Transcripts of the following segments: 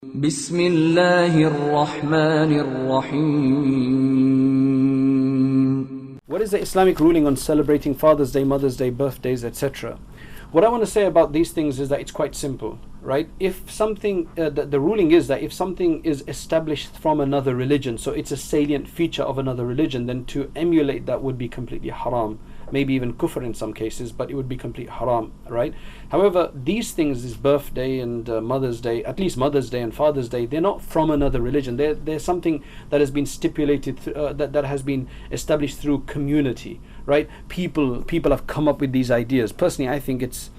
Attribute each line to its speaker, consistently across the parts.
Speaker 1: بسم الله الرحمن الرحيم.
Speaker 2: What is the Islamic ruling on celebrating Father's Day, Mother's Day, birthdays, etc.? What I want to say about these things is that it's quite simple, right? If something, the ruling is that if something is established from another religion, so it's a salient feature of another religion, then to emulate that would be completely haram. Maybe even kufr in some cases, but it would be complete haram, right? However, these things, this birthday and Mother's Day, at least Mother's Day and Father's Day, they're not from another religion. They're something that has been stipulated, that has been established through community, right? People have come up with these ideas. Personally, I think it's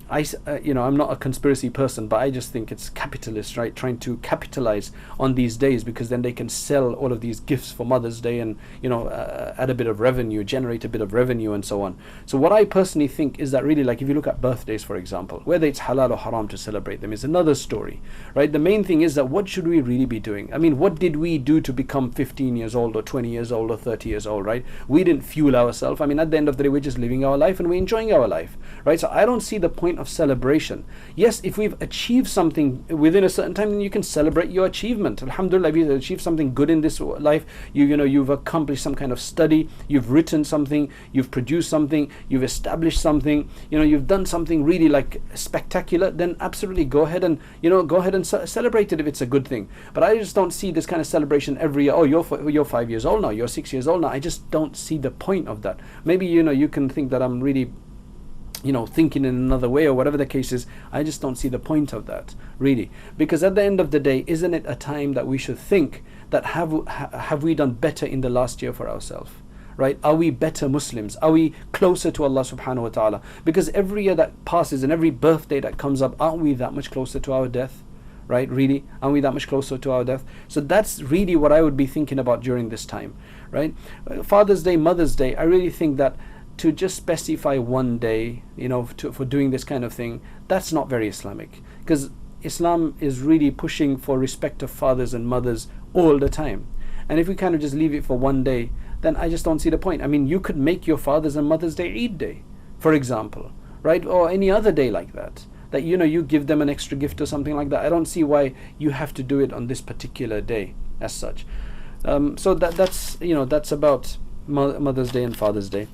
Speaker 2: I'm not a conspiracy person, but I just think it's capitalists, right, trying to capitalize on these days, because then they can sell all of these gifts for Mother's Day and add a bit of revenue, generate a bit of revenue, and so on. So what I personally think is that really, like, if you look at birthdays, for example, whether it's halal or haram to celebrate them is another story, right? The main thing is that what should we really be doing? I mean, what did we do to become 15 years old or 20 years old or 30 years old, right? We didn't fuel ourselves. I mean, at the end of the day, we're just living our life and we're enjoying our life, right? So I don't see the point of celebration. Yes, if we've achieved something within a certain time, then you can celebrate your achievement. Alhamdulillah, you've achieved something good in this life. You've accomplished some kind of study, you've written something, you've produced something, you've established something, you've done something really like spectacular, then absolutely go ahead and celebrate it if it's a good thing. But I just don't see this kind of celebration every year. Oh, you're 5 years old now, you're 6 years old now. I just don't see the point of that. Maybe you can think that I'm really thinking in another way or whatever the case is. I just don't see the point of that, really, because at the end of the day, isn't it a time that we should think that have we done better in the last year for ourselves, right? Are we better Muslims? Are we closer to Allah subhanahu wa ta'ala? Because every year that passes and every birthday that comes up, aren't we that much closer to our death, right? Really, aren't we that much closer to our death? So that's really what I would be thinking about during this time, right? Father's Day, Mother's Day, I really think that to just specify one day, for doing this kind of thing, that's not very Islamic, because Islam is really pushing for respect of fathers and mothers all the time. And if we kind of just leave it for one day, then I just don't see the point. I mean, you could make your Father's and Mother's Day Eid Day, for example, right? Or any other day like that, you give them an extra gift or something like that. I don't see why you have to do it on this particular day as such. So that's about Mother's Day and Father's Day.